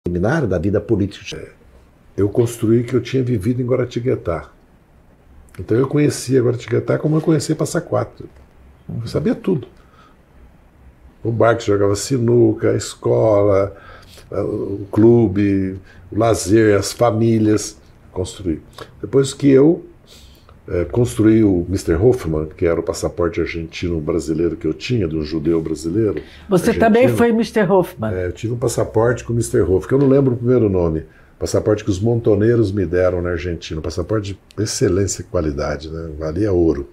seminário da vida política. Eu construí que eu tinha vivido em Guaratinguetá. Então eu conhecia Guaratinguetá como eu conhecia Passa Quatro. Eu sabia tudo. O bar que jogava sinuca, a escola, o clube, o lazer, as famílias. Construí. Depois que eu construí o Mr. Hoffman, que era o passaporte argentino-brasileiro que eu tinha, de um judeu brasileiro. Você argentino. Também foi Mr. Hoffman? Eu tive um passaporte com o Mr. Hoffman, que eu não lembro o primeiro nome. Passaporte que os montoneiros me deram na Argentina. Passaporte de excelência e qualidade, né? Valia ouro.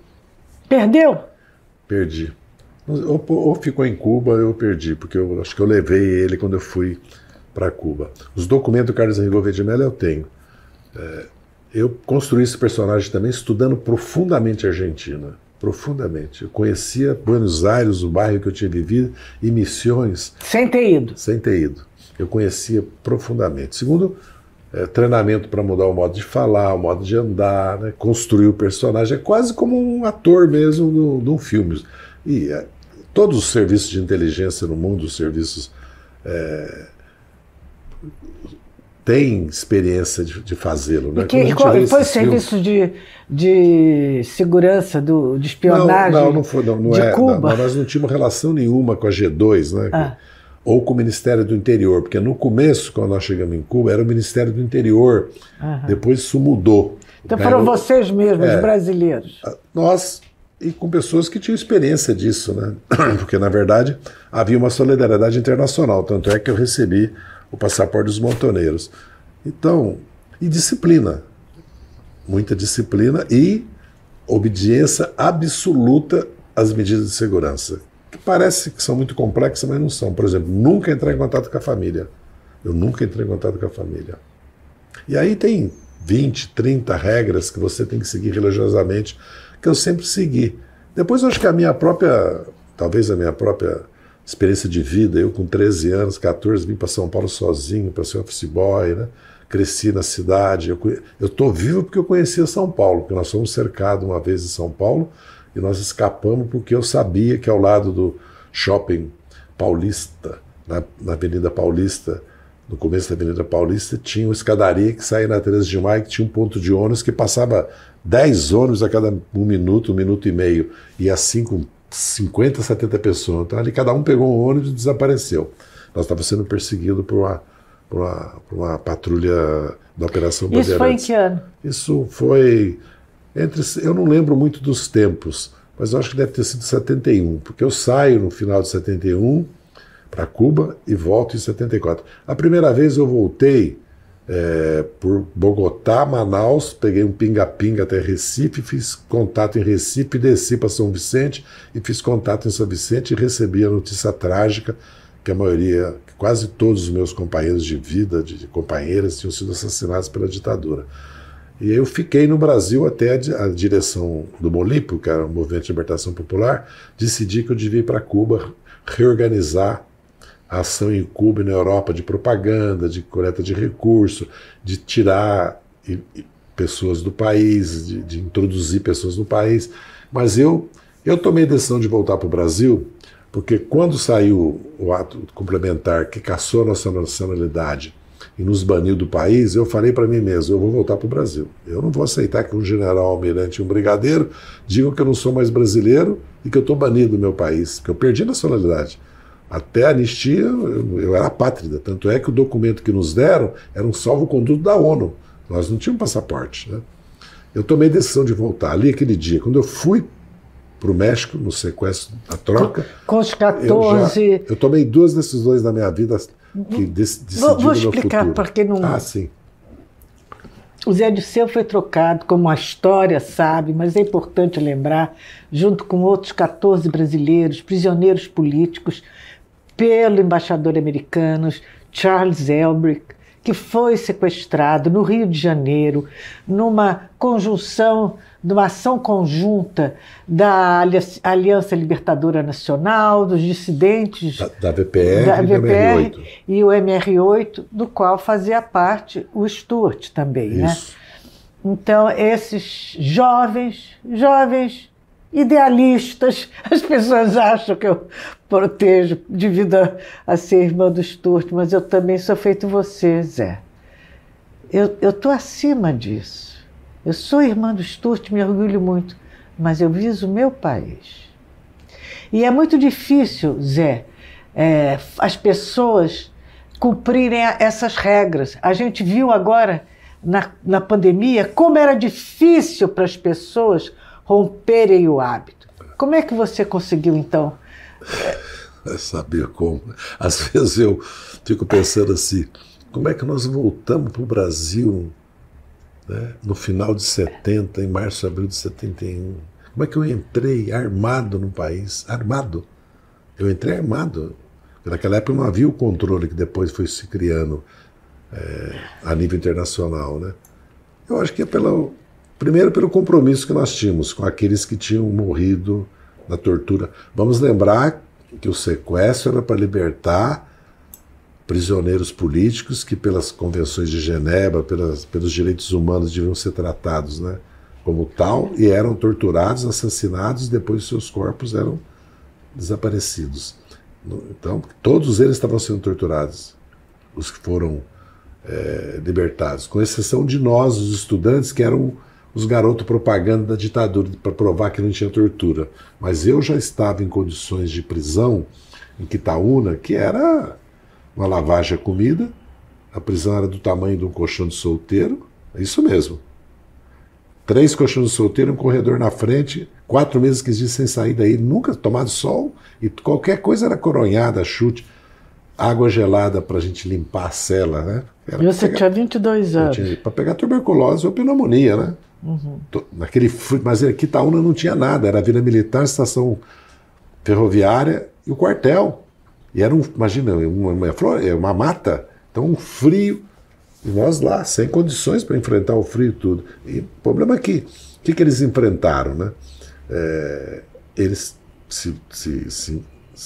Perdeu? Perdi. Ou ficou em Cuba, eu perdi, porque eu acho que eu levei ele quando eu fui para Cuba. Os documentos do Carlos Henrique Gouveia de Mello eu tenho. Eu construí esse personagem também estudando profundamente a Argentina. Profundamente. Eu conhecia Buenos Aires, o bairro que eu tinha vivido, e Missões. Sem ter ido? Sem ter ido. Eu conhecia profundamente. Segundo, treinamento para mudar o modo de falar, o modo de andar, né? Construir o personagem. É quase como um ator mesmo de um filme. E todos os serviços de inteligência no mundo, os serviços têm experiência de fazê-lo. Né? E qual foi o serviço de segurança, de espionagem não foi, não de Cuba? Não, nós não tínhamos relação nenhuma com a G2, né? Ou com o Ministério do Interior, porque no começo, quando nós chegamos em Cuba, era o Ministério do Interior. Depois isso mudou. Então foram vocês mesmos, os brasileiros? Nós, e com pessoas que tinham experiência disso, né? Porque, na verdade, havia uma solidariedade internacional, tanto é que eu recebi o passaporte dos montoneiros. Então, e disciplina. Muita disciplina e obediência absoluta às medidas de segurança. Que parece que são muito complexas, mas não são. Por exemplo, nunca entrar em contato com a família. Eu nunca entrei em contato com a família. E aí tem 20, 30 regras que você tem que seguir religiosamente, que eu sempre segui. Depois eu acho que talvez a minha própria experiência de vida, eu com 13 anos, 14, vim para São Paulo sozinho, para ser office boy, né? Cresci na cidade. Eu estou vivo porque eu conhecia São Paulo, porque nós fomos cercados uma vez em São Paulo, e nós escapamos porque eu sabia que ao lado do shopping Paulista, na Avenida Paulista, no começo da Avenida Paulista, tinha uma escadaria que saía na 13 de Maio, que tinha um ponto de ônibus que passava 10 ônibus a cada um minuto e meio, e assim com 50, 70 pessoas. Então ali cada um pegou um ônibus e desapareceu. Nós estávamos sendo perseguidos por uma patrulha da Operação Bandeirantes. Isso foi em que ano? Isso foi... eu não lembro muito dos tempos, mas eu acho que deve ter sido 71, porque eu saio no final de 71 para Cuba e volto em 74. A primeira vez eu voltei por Bogotá, Manaus, peguei um pinga-pinga até Recife, fiz contato em Recife, desci para São Vicente e fiz contato em São Vicente e recebi a notícia trágica que a maioria, quase todos os meus companheiros de vida, de companheiras, tinham sido assassinados pela ditadura. E eu fiquei no Brasil até a direção do MOLIPO, que era o Movimento de Libertação Popular, decidi que eu devia ir para Cuba reorganizar a ação em Cuba e na Europa de propaganda, de coleta de recursos, de tirar pessoas do país, de introduzir pessoas no país. Mas eu tomei a decisão de voltar para o Brasil, porque quando saiu o ato complementar que cassou a nossa nacionalidade e nos baniu do país, eu falei para mim mesmo, eu vou voltar para o Brasil. Eu não vou aceitar que um general, almirante e um brigadeiro digam que eu não sou mais brasileiro e que eu estou banido do meu país, porque eu perdi a nacionalidade. Até a anistia, eu era apátrida, tanto é que o documento que nos deram era um salvo-conduto da ONU. Nós não tínhamos passaporte, né? Eu tomei a decisão de voltar ali aquele dia. Quando eu fui para o México, no sequestro, a troca... Com os 14... Eu tomei 2 decisões na minha vida que decidiram o meu futuro. Vou explicar, porque não... sim. O Zé Dirceu foi trocado, como a história sabe, mas é importante lembrar, junto com outros 14 brasileiros, prisioneiros políticos, pelo embaixador americano Charles Elbrick, que foi sequestrado no Rio de Janeiro, numa ação conjunta da Aliança Libertadora Nacional, dos dissidentes da VPR e do MR8. E o MR8, do qual fazia parte o Stuart também. Isso. Né? Então, esses jovens idealistas. As pessoas acham que eu protejo devido a ser irmã do Sturte, mas eu também sou feito você, Zé. Eu estou acima disso. Eu sou irmã do Sturte, me orgulho muito, mas eu viso o meu país. E é muito difícil, Zé, as pessoas cumprirem essas regras. A gente viu agora, na pandemia, como era difícil para as pessoas romperem o hábito. Como é que você conseguiu, então? É saber como. Às vezes eu fico pensando assim, como é que nós voltamos para o Brasil, né, no final de 70, em março, abril de 71? Como é que eu entrei armado no país? Armado. Eu entrei armado. Naquela época não havia o controle que depois foi se criando a nível internacional, né? Eu acho que é primeiro pelo compromisso que nós tínhamos com aqueles que tinham morrido na tortura. Vamos lembrar que o sequestro era para libertar prisioneiros políticos que pelas convenções de Genebra, pelos direitos humanos deviam ser tratados, né, como tal, e eram torturados, assassinados, e depois seus corpos eram desaparecidos. Então, todos eles estavam sendo torturados, os que foram libertados, com exceção de nós, os estudantes, que eram os garotos propaganda da ditadura, para provar que não tinha tortura. Mas eu já estava em condições de prisão em Quitaúna, que era uma lavagem a comida, a prisão era do tamanho de um colchão de solteiro, é isso mesmo. 3 colchões de solteiro, um corredor na frente, 4 meses que dias sem sair daí, nunca tomado sol, e qualquer coisa era coronhada, chute, água gelada para a gente limpar a cela, né? E você tinha 22 anos. Para pegar tuberculose ou pneumonia, né? Uhum. Naquele frio, mas aqui Itaúna não tinha nada, era a Vila Militar, estação ferroviária e o quartel. E era imagina, uma mata, então um frio, e nós lá, sem condições para enfrentar o frio e tudo. E o problema é que, o que eles enfrentaram, né? Eles se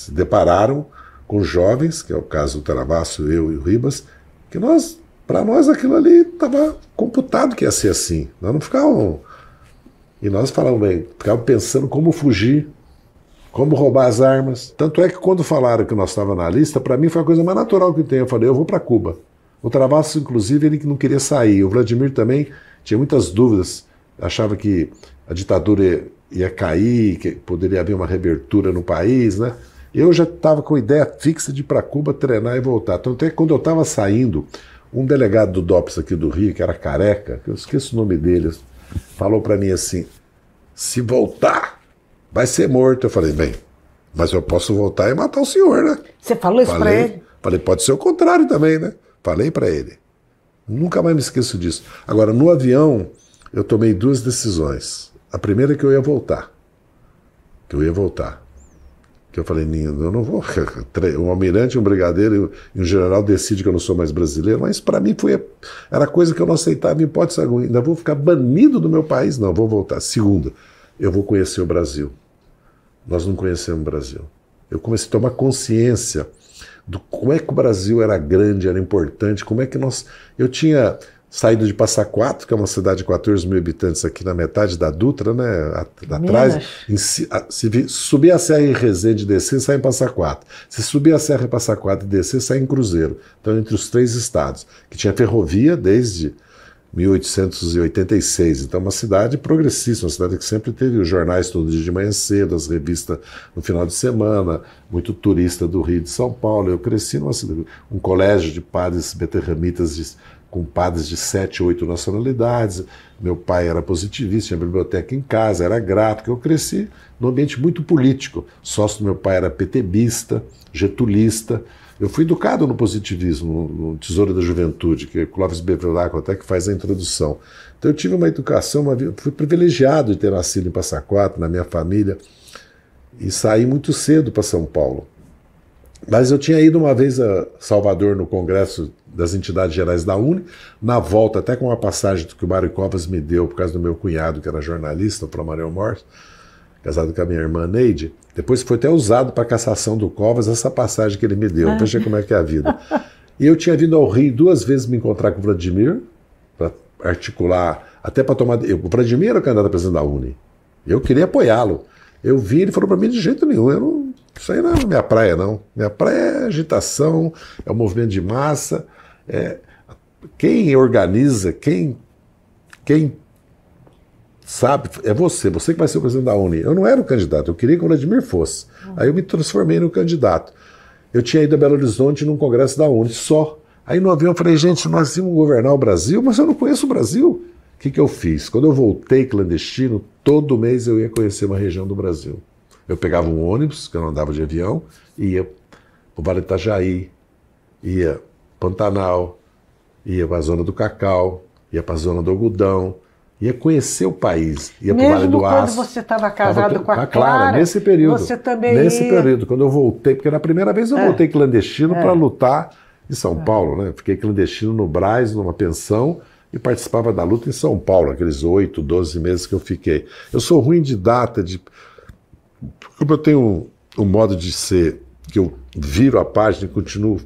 depararam com jovens, que é o caso do Travasso, eu e o Ribas, que para nós aquilo ali estava computado que ia ser assim. Nós não ficávamos... E nós ficávamos pensando como fugir, como roubar as armas. Tanto é que quando falaram que nós estávamos na lista, para mim foi a coisa mais natural que tem. Eu falei, eu vou para Cuba. O Travasso, inclusive, ele não queria sair. O Vladimir também tinha muitas dúvidas. Achava que a ditadura ia cair, que poderia haver uma reabertura no país, né? Eu já estava com a ideia fixa de ir para Cuba, treinar e voltar. Tanto é que quando eu estava saindo, um delegado do DOPS aqui do Rio, que era careca, que eu esqueço o nome dele, falou para mim assim, se voltar, vai ser morto. Eu falei, bem, mas eu posso voltar e matar o senhor, né? Você falou isso para ele? Falei, pode ser o contrário também, né? Falei para ele. Nunca mais me esqueço disso. Agora, no avião, eu tomei 2 decisões. A primeira é que eu ia voltar. Que eu falei, eu não vou. Um almirante, um brigadeiro e um general decide que eu não sou mais brasileiro, mas para mim era coisa que eu não aceitava em hipótese alguma. Ainda vou ficar banido do meu país? Não, vou voltar. Segunda, eu vou conhecer o Brasil. Nós não conhecemos o Brasil. Eu comecei a tomar consciência do como é que o Brasil era grande, era importante, como é que eu tinha saído de Passa Quatro, que é uma cidade de 14 mil habitantes aqui na metade da Dutra, né, atrás, se subir a Serra em Resende e descer, sai em Passa Quatro. Se subir a Serra em Passa Quatro e descer, sai em Cruzeiro. Então, entre os 3 estados, que tinha ferrovia desde 1886, então uma cidade progressista, uma cidade que sempre teve os jornais todo dia de manhã cedo, as revistas no final de semana, muito turista do Rio de São Paulo. Eu cresci numa cidade, um colégio de padres beterramitas com padres de 7, 8 nacionalidades. Meu pai era positivista, tinha biblioteca em casa, era grato, que eu cresci num ambiente muito político. Sócio do meu pai era petebista, getulista. Eu fui educado no positivismo, no Tesouro da Juventude, que Clóvis Bevilacqua até que faz a introdução. Então eu tive uma educação, fui privilegiado de ter nascido em Passa Quatro, na minha família, e saí muito cedo para São Paulo. Mas eu tinha ido uma vez a Salvador no Congresso das Entidades Gerais da UNE, na volta, até com uma passagem que o Mário Covas me deu por causa do meu cunhado, que era jornalista, o Promarel Morse, casado com a minha irmã Neide. Depois foi até usado para a cassação do Covas essa passagem que ele me deu. Veja como é que é a vida. E eu tinha vindo ao Rio 2 vezes me encontrar com o Vladimir, para articular, até para tomar... O Vladimir era o candidato a presidente da UNE. Eu queria apoiá-lo. Eu vi, ele falou para mim de jeito nenhum, isso aí não é minha praia, não. Minha praia é agitação, é o movimento de massa. Quem organiza, quem sabe, é você que vai ser o presidente da Uni. Eu não era o candidato, eu queria que o Vladimir fosse. Aí eu me transformei no candidato. Eu tinha ido a Belo Horizonte num congresso da Uni, só. Aí no avião eu falei, gente, nós íamos governar o Brasil, mas eu não conheço o Brasil. O que eu fiz? Quando eu voltei clandestino, todo mês eu ia conhecer uma região do Brasil. Eu pegava um ônibus, que eu não andava de avião, e ia para o Vale do Itajaí, ia Pantanal, ia para a zona do cacau, ia para a zona do algodão, ia conhecer o país, ia para o Vale do Aço. Mesmo quando você estava casado com a Clara, nesse período. Você também nesse ia. período, quando eu voltei, porque na primeira vez eu voltei clandestino para lutar em São Paulo, né? Fiquei clandestino no Brás, numa pensão, e participava da luta em São Paulo, aqueles 8, 12 meses que eu fiquei. Eu sou ruim de data, como eu tenho um modo de ser, que eu viro a página e continuo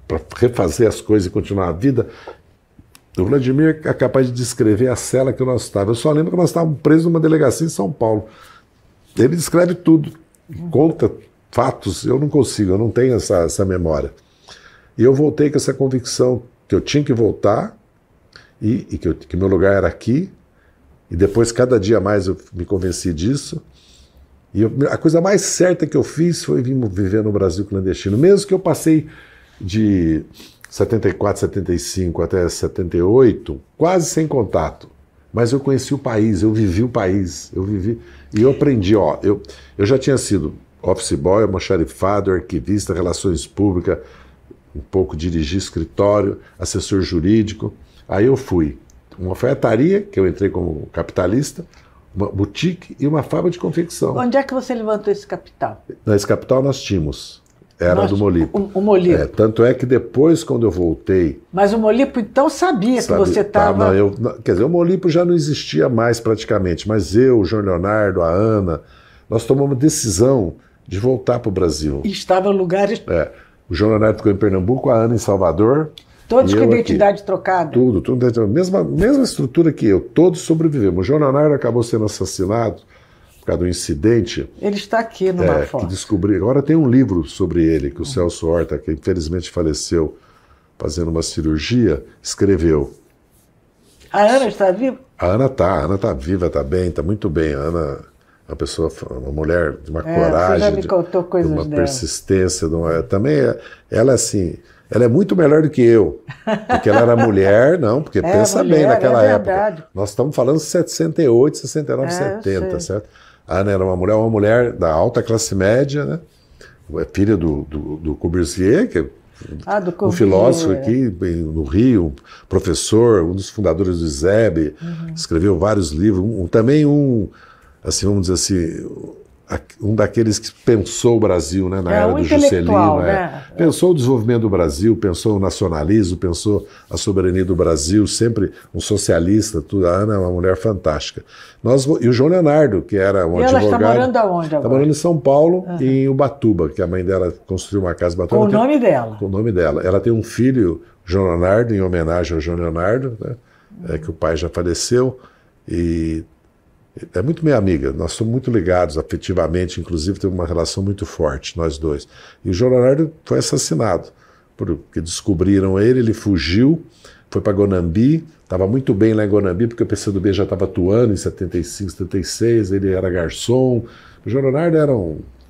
para refazer as coisas e continuar a vida. O Vladimir é capaz de descrever a cela que nós estávamos. Eu só lembro que nós estávamos presos numa delegacia em São Paulo. Ele descreve tudo, conta fatos, eu não consigo, eu não tenho essa memória. E eu voltei com essa convicção que eu tinha que voltar e que meu lugar era aqui. E depois, cada dia mais, eu me convenci disso. E a coisa mais certa que eu fiz foi vir viver no Brasil clandestino. Mesmo que eu passei de 74, 75 até 78, quase sem contato. Mas eu conheci o país, eu vivi o país, e eu aprendi, eu já tinha sido office boy, almoxarifado, arquivista, relações públicas, um pouco dirigi escritório, assessor jurídico. Aí eu fui uma alfaiataria, que eu entrei como capitalista, uma boutique e uma fábrica de confecção. Onde é que você levantou esse capital? Esse capital nós tínhamos. Era do Molipo. O Molipo. Tanto é que depois, quando eu voltei... Mas o Molipo, então, sabia que você estava... Quer dizer, o Molipo já não existia mais praticamente, mas eu, o João Leonardo, a Ana, nós tomamos decisão de voltar para o Brasil. E estava em lugares... O João Leonardo ficou em Pernambuco, a Ana em Salvador. Todos com identidade trocada? Tudo. Mesma estrutura que eu, todos sobrevivemos. O João Leonardo acabou sendo assassinado por causa do incidente. Ele está aqui numa foto. Que descobri. Agora tem um livro sobre ele, que o Celso Horta, que infelizmente faleceu fazendo uma cirurgia, escreveu. A Ana está viva? A Ana está viva, está bem, está muito bem. A Ana é uma pessoa, uma mulher de uma coragem, você já me contou coisas de uma dela. persistência. Também ela assim, ela é muito melhor do que eu, porque ela era mulher, não, porque pensa bem naquela época. Nós estamos falando 68, 69, 70, certo? A Ana era uma mulher da alta classe média, né? Filha do Corbusier, que é um filósofo aqui no Rio, professor, um dos fundadores do ISEB, escreveu vários livros, também assim, vamos dizer assim, um daqueles que pensou o Brasil, né, na era do Juscelino. Né? Pensou o desenvolvimento do Brasil, pensou o nacionalismo, pensou a soberania do Brasil, sempre um socialista, tudo. A Ana é uma mulher fantástica. E o João Leonardo, que era um advogado... ela está morando aonde agora? Está morando em São Paulo e em Ubatuba, que a mãe dela construiu uma casa em Ubatuba. Com o nome dela? Com o nome dela. Ela tem um filho, João Leonardo, em homenagem ao João Leonardo, né, que o pai já faleceu, e... é muito minha amiga, nós somos muito ligados afetivamente, inclusive temos uma relação muito forte, nós dois. E o João Leonardo foi assassinado, porque descobriram ele fugiu, foi para Gonambi, estava muito bem lá em Gonambi, porque o PCdoB já estava atuando em 75, 76, ele era garçom. O João Leonardo era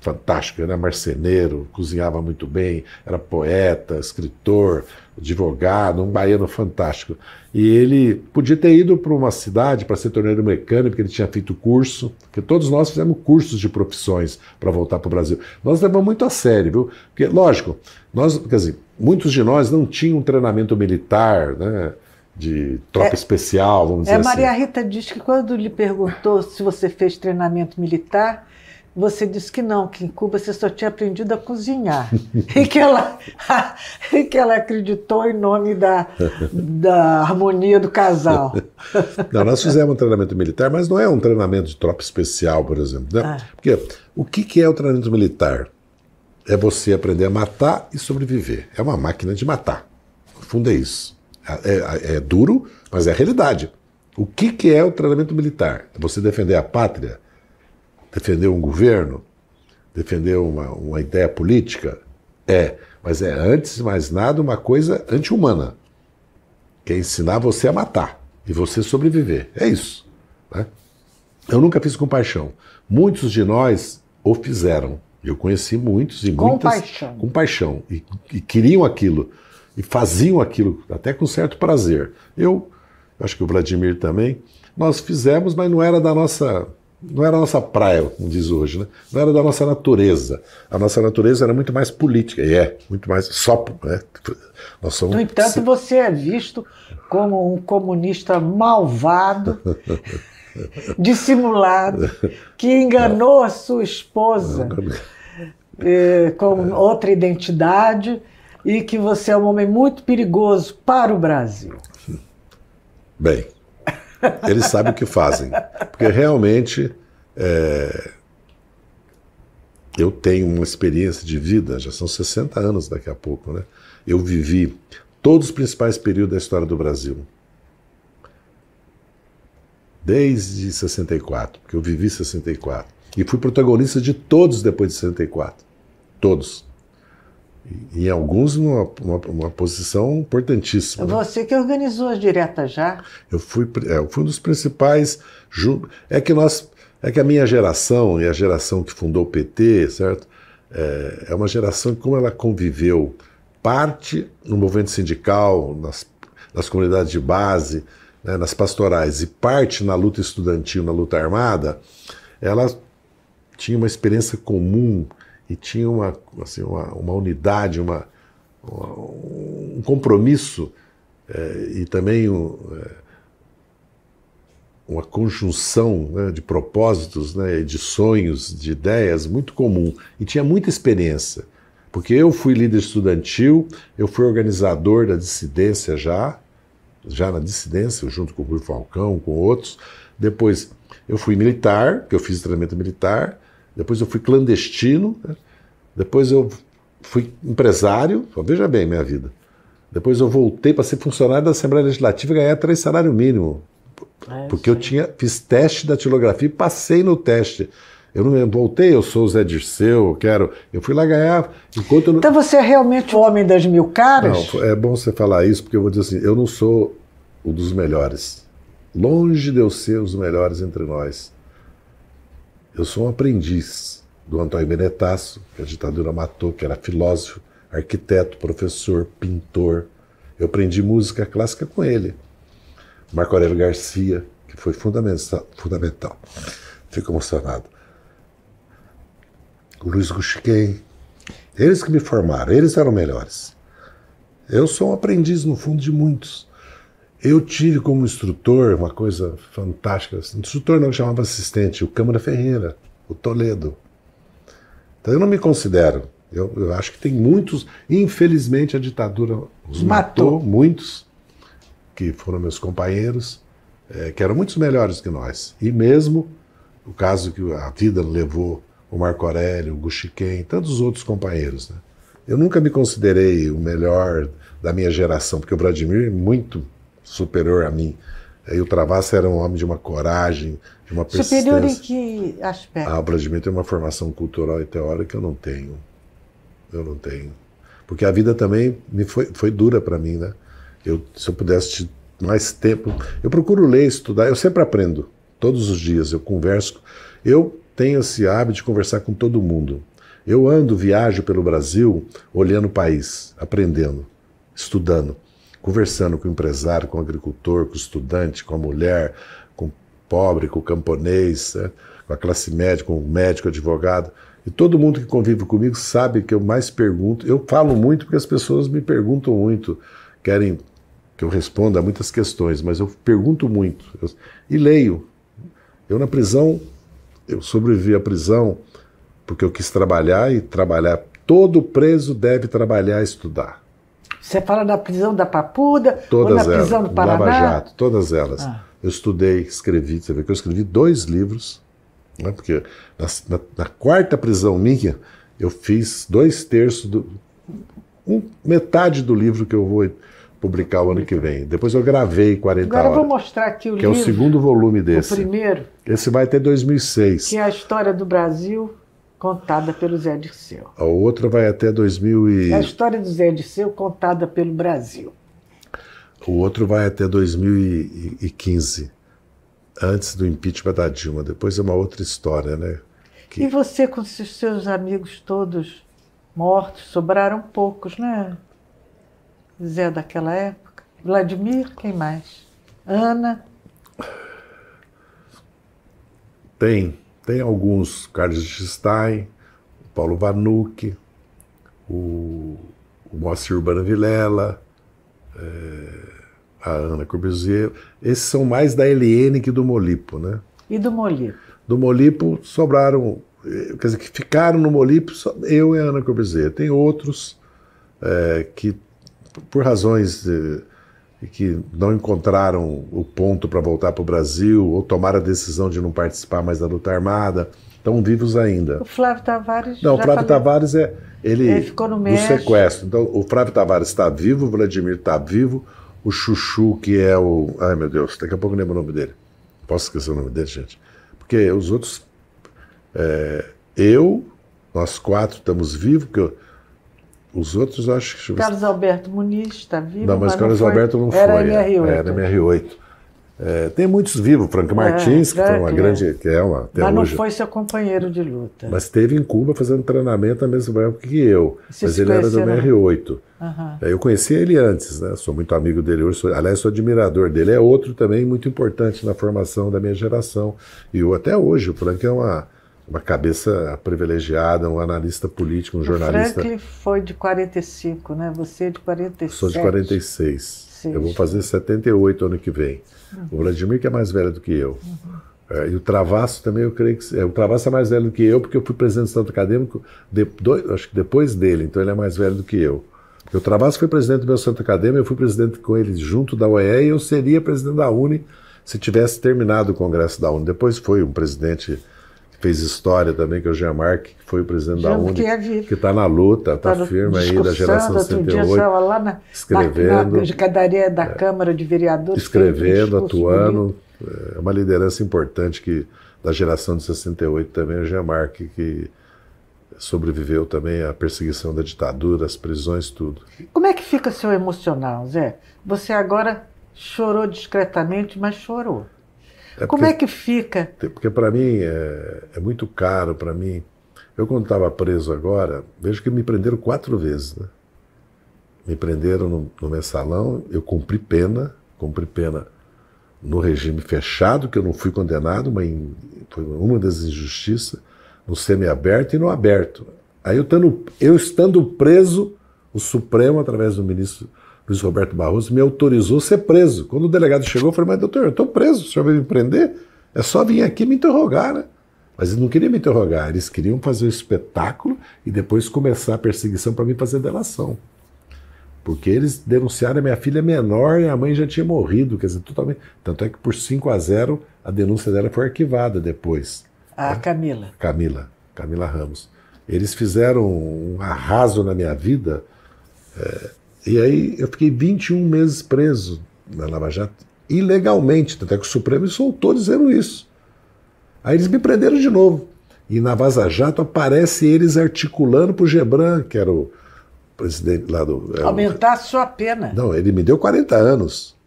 fantástico, era marceneiro, cozinhava muito bem, era poeta, escritor, advogado, um baiano fantástico. E ele podia ter ido para uma cidade para ser torneiro mecânico, porque ele tinha feito curso, porque todos nós fizemos cursos de profissões para voltar para o Brasil. Nós levamos muito a sério, viu? Porque, lógico, muitos de nós não tinham um treinamento militar, né, de tropa especial, vamos dizer assim. Maria Rita diz que quando lhe perguntou se você fez treinamento militar, você disse que não, que em Cuba você só tinha aprendido a cozinhar. e que ela acreditou em nome da harmonia do casal. Não, nós fizemos um treinamento militar, mas não é um treinamento de tropa especial, por exemplo. Né? Porque o que é o treinamento militar? É você aprender a matar e sobreviver. É uma máquina de matar. No fundo é isso. É duro, mas é a realidade. O que é o treinamento militar? É você defender a pátria defender um governo, defender uma ideia política? Mas é, antes de mais nada, uma coisa anti-humana, que é ensinar você a matar e você sobreviver. É isso, né? Eu nunca fiz com paixão. Muitos de nós o fizeram. Eu conheci muitos e muitas com paixão. E queriam aquilo, e faziam aquilo, até com certo prazer. Eu acho que o Vladimir também, nós fizemos, mas não era da nossa praia, como diz hoje, né? Não era da nossa natureza. A nossa natureza era muito mais política, muito mais né? Nós somos... No entanto, você é visto como um comunista malvado, dissimulado, que enganou a sua esposa com outra identidade e que você é um homem muito perigoso para o Brasil. Bem, eles sabem o que fazem, porque realmente eu tenho uma experiência de vida, já são 60 anos daqui a pouco, né? Eu vivi todos os principais períodos da história do Brasil. Desde 64, porque eu vivi 64. E fui protagonista de todos depois de 64. Todos. E alguns numa posição importantíssima. Você que organizou as diretas já? Eu fui um dos principais. É que a minha geração e a geração que fundou o PT, certo? É uma geração que, como ela conviveu parte no movimento sindical, nas comunidades de base, né, nas pastorais, e parte na luta estudantil, na luta armada, ela tinha uma experiência comum e tinha uma unidade, um compromisso e também uma conjunção, né, de propósitos, né, de sonhos, de ideias muito comum. E tinha muita experiência, porque eu fui líder estudantil, eu fui organizador da dissidência já na dissidência, junto com o Rui Falcão, com outros. Depois eu fui militar, que eu fiz treinamento militar. Depois eu fui clandestino, né? Depois eu fui empresário, veja bem minha vida. Depois eu voltei para ser funcionário da Assembleia Legislativa e ganhar 3 salários mínimos. Porque eu fiz teste da datilografia e passei no teste. Eu não voltei, eu sou o Zé Dirceu, eu fui lá ganhar. Então você é realmente o homem das 1000 caras? Não, é bom você falar isso, porque eu vou dizer assim, eu não sou o dos melhores. Longe de eu ser os melhores entre nós. Eu sou um aprendiz do Antônio Benetasso, que a ditadura matou, que era filósofo, arquiteto, professor, pintor. Eu aprendi música clássica com ele. Marco Aurélio Garcia, que foi fundamental. Fico emocionado. O Luiz Gushiken. Eles que me formaram, eles eram melhores. Eu sou um aprendiz, no fundo, de muitos. Eu tive como instrutor uma coisa fantástica. Instrutor não, chamava assistente, o Câmara Ferreira, o Toledo. Então eu não me considero. Eu acho que tem muitos, infelizmente a ditadura os matou muitos, que foram meus companheiros, que eram muitos melhores que nós. E mesmo o caso que a vida levou o Marco Aurélio, o Gushiken, tantos outros companheiros, né? Eu nunca me considerei o melhor da minha geração, porque o Vladimir é muito superior a mim. E o Travassos era um homem de uma coragem, de uma persistência. Superior em que aspecto? O Vladimir tem uma formação cultural e teórica que eu não tenho. Eu não tenho. Porque a vida também foi dura para mim, né? Se eu pudesse mais tempo... Eu procuro ler, estudar, eu sempre aprendo. Todos os dias eu converso. Eu tenho esse hábito de conversar com todo mundo. Eu viajo pelo Brasil, olhando o país, aprendendo, estudando, conversando com o empresário, com o agricultor, com o estudante, com a mulher, com o pobre, com o camponês, né? Com a classe média, com o médico, advogado. E todo mundo que convive comigo sabe que eu mais pergunto. Eu falo muito porque as pessoas me perguntam muito, querem que eu responda a muitas questões, mas eu pergunto muito. E leio. Eu na prisão, eu sobrevivi à prisão porque eu quis trabalhar e trabalhar. Todo preso deve trabalhar e estudar. Você fala da prisão da Papuda, todas ou na prisão do Paraná? Lava Jato, todas elas. Eu estudei, escrevi. Você vê que eu escrevi 2 livros, né? Porque na 4ª prisão minha, eu fiz 2/3 metade do livro que eu vou publicar o ano que vem. Depois eu gravei 40 Agora horas. eu vou mostrar aqui o que livro. É o segundo volume desse. O primeiro. Esse vai até 2006. Que é a história do Brasil contada pelo Zé Dirceu. O outro vai até 2000 É a história do Zé Dirceu contada pelo Brasil. O outro vai até 2015, antes do impeachment da Dilma. Depois é uma outra história, né? E você com os seus amigos todos mortos, sobraram poucos, né? Zé daquela época. Vladimir, quem mais? Ana. Tem alguns, Carlos Stein, o Paulo Vanucci, o Moacir Urbano Vilela, a Ana Corbusier. Esses são mais da LN que do Molipo, né? E do Molipo? Do Molipo sobraram, quer dizer, que ficaram no Molipo, eu e a Ana Corbusier. Tem outros que, por razões que não encontraram o ponto para voltar para o Brasil, ou tomaram a decisão de não participar mais da luta armada, estão vivos ainda. O Flávio Tavares? Não, o Flávio Tavares ele ficou no México. Sequestro. Então, o Flávio Tavares está vivo, o Vladimir está vivo, o Chuchu, que é o... Ai, meu Deus, daqui a pouco eu lembro o nome dele. Posso esquecer o nome dele, gente? Porque os outros... nós quatro estamos vivos, porque os outros, eu acho que... Carlos Alberto Muniz está vivo, não, mas Carlos Alberto não foi. Era MR8. Era MR8. Tem muitos vivos, Franco Martins, que foi uma grande... Que é uma, mas não foi seu companheiro de luta. Mas esteve em Cuba fazendo treinamento na mesma época que eu. Mas ele era do MR8. Uhum. Eu conheci ele antes, né? Sou muito amigo dele hoje, aliás, sou admirador dele. É outro também muito importante na formação da minha geração. E até hoje, o Frank é uma cabeça privilegiada, um analista político, um jornalista. O Franklin foi de 45, né? Você é de 47. Sou de 46. Sim. Eu vou fazer 78 ano que vem. O Vladimir, que é mais velho do que eu. E o Travasso também, eu creio que... o Travasso é mais velho do que eu, porque eu fui presidente do Centro Acadêmico, acho que depois dele, então ele é mais velho do que eu. Porque o Travasso foi presidente do meu Centro Acadêmico, eu fui presidente com ele junto da OEE, e eu seria presidente da UNE se tivesse terminado o Congresso da UNE. Depois foi um presidente que fez história também, que é o Jean Marc, que foi o presidente da UNE, que está na luta, está firme aí, da geração 68, outro dia estava lá escrevendo, na escadaria da Câmara de Vereadores, escrevendo, atuando. É uma liderança importante da geração de 68 também, o Jean Marc, que sobreviveu também à perseguição da ditadura, às prisões, tudo. Como é que fica seu emocional, Zé? Você agora chorou discretamente, mas chorou. Como é que fica? Porque para mim é muito caro, para mim. Eu, quando estava preso agora, vejo que me prenderam 4 vezes. Né? Me prenderam no mensalão, eu cumpri pena no regime fechado, que eu não fui condenado, mas foi uma das injustiças, no semiaberto e no aberto. Aí eu estando preso, o Supremo, através do ministro Luiz Roberto Barroso, me autorizou a ser preso. Quando o delegado chegou, eu falei, mas doutor, eu estou preso, o senhor vai me prender? É só vir aqui me interrogar, né? Mas eles não queriam me interrogar, eles queriam fazer o espetáculo e depois começar a perseguição para mim fazer delação. Porque eles denunciaram a minha filha menor e a mãe já tinha morrido, quer dizer, totalmente. Tanto é que por 5-0 a denúncia dela foi arquivada depois. A Camila. Camila Ramos. Eles fizeram um arraso na minha vida, e aí eu fiquei 21 meses preso na Lava Jato, ilegalmente, tanto é que o Supremo me soltou dizendo isso. Aí eles me prenderam de novo. E na Vaza Jato aparece eles articulando para o Gebran, que era o presidente lá do... Aumentar a sua pena. Não, ele me deu 40 anos.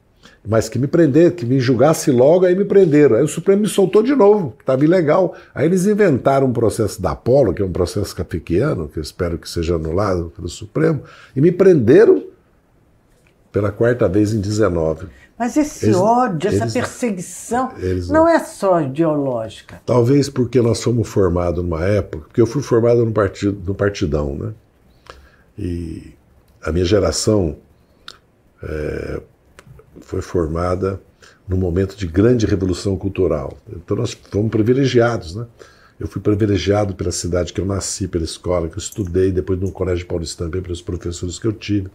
Mas que me prender, que me julgasse logo, aí me prenderam. Aí o Supremo me soltou de novo, que estava ilegal. Aí eles inventaram um processo da Apolo, que é um processo kafkiano, que eu espero que seja anulado pelo Supremo, e me prenderam pela 4ª vez em 19. Mas esse ódio, essa perseguição, não é só ideológica. Talvez porque nós fomos formados numa época, porque eu fui formado no Partidão, né? E a minha geração foi formada num momento de grande revolução cultural. Então nós fomos privilegiados, né? Eu fui privilegiado pela cidade que eu nasci, pela escola que eu estudei, depois no Colégio Paulistano, também pelos professores que eu tive.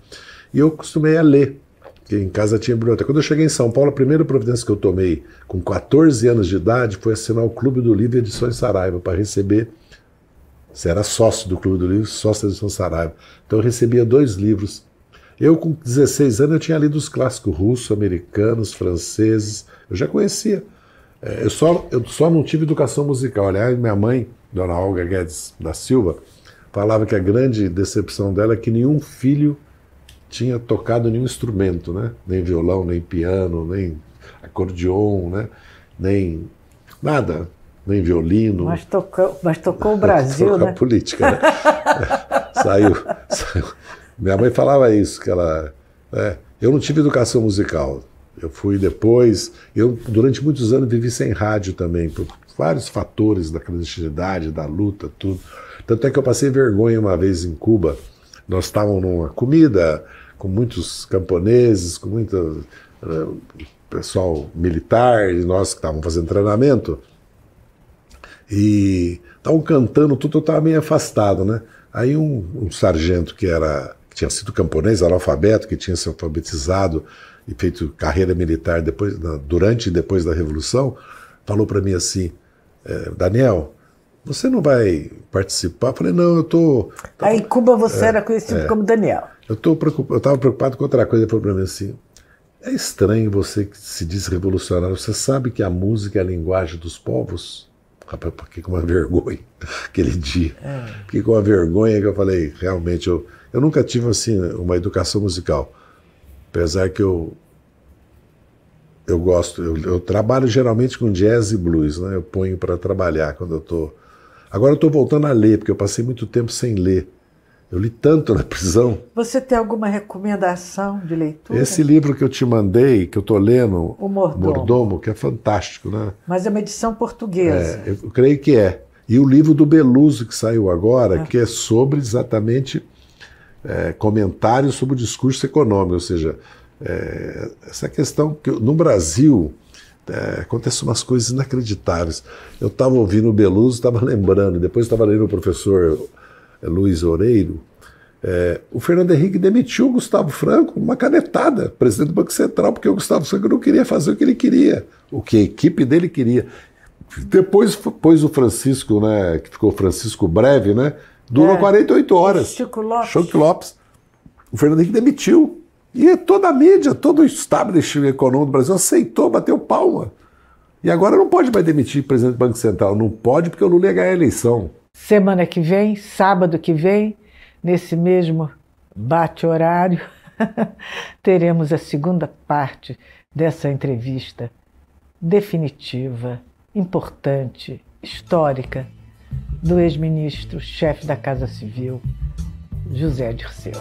E eu costumei a ler, porque em casa tinha biblioteca. Quando eu cheguei em São Paulo, a primeira providência que eu tomei com 14 anos de idade foi assinar o Clube do Livro Edições Saraiva, para receber... Você era sócio do Clube do Livro, sócio da Edição Saraiva. Então eu recebia 2 livros. Eu, com 16 anos, eu tinha lido os clássicos russos, americanos, franceses. Eu já conhecia. Eu só não tive educação musical. Aliás, minha mãe, Dona Olga Guedes da Silva, falava que a grande decepção dela é que nenhum filho tinha tocado nenhum instrumento, né? Nem violão, nem piano, nem acordeon, né? Nem nada, nem violino. Mas tocou o Brasil, tocou né? A política, né? Saiu. Minha mãe falava isso, que ela... eu não tive educação musical. Eu fui depois... Eu, durante muitos anos, vivi sem rádio também, por vários fatores da clandestinidade, da luta, tudo. Tanto é que eu passei vergonha uma vez em Cuba. Nós estávamos numa comida com muitos camponeses, com muito pessoal militar, e nós que estávamos fazendo treinamento, e estavam cantando tudo, eu estava meio afastado, né? Aí um sargento que tinha sido camponês, analfabeto, que tinha se alfabetizado e feito carreira militar durante e depois da Revolução, falou para mim assim, Daniel, você não vai participar? Eu falei, não, eu estou... Aí em Cuba você era conhecido como Daniel. Eu estava preocupado com outra coisa. Ele falou para mim assim, é estranho você que se diz revolucionário, você sabe que a música é a linguagem dos povos? Rapaz, fiquei com uma vergonha aquele dia. Fiquei com uma vergonha que eu falei, realmente, eu nunca tive assim uma educação musical. Apesar que eu gosto, eu trabalho geralmente com jazz e blues, né? Eu ponho para trabalhar quando eu estou... Agora eu estou voltando a ler, porque eu passei muito tempo sem ler. Eu li tanto na prisão. Você tem alguma recomendação de leitura? Esse livro que eu te mandei, que eu estou lendo, O Mordomo, que é fantástico, né? Mas é uma edição portuguesa. Eu creio que é. E o livro do Beluso, que saiu agora, que é sobre exatamente comentários sobre o discurso econômico, ou seja, essa questão que no Brasil acontecem umas coisas inacreditáveis. Eu estava ouvindo o Beluso, estava lembrando, depois estava lendo o professor Luiz Oreiro, o Fernando Henrique demitiu o Gustavo Franco, uma canetada, presidente do Banco Central, porque o Gustavo Franco não queria fazer o que ele queria, o que a equipe dele queria. Depois pôs o Francisco, né, que ficou Francisco Breve, né, durou 48 horas. Chico Lopes. Chico Lopes. O Fernando Henrique demitiu. E toda a mídia, todo o establishment econômico do Brasil aceitou, bateu palma. E agora não pode mais demitir o presidente do Banco Central. Não pode porque o Lula ia ganhar a eleição. Semana que vem, sábado que vem, nesse mesmo bate-horário, teremos a segunda parte dessa entrevista definitiva, importante, histórica, do ex-ministro, chefe da Casa Civil, José Dirceu.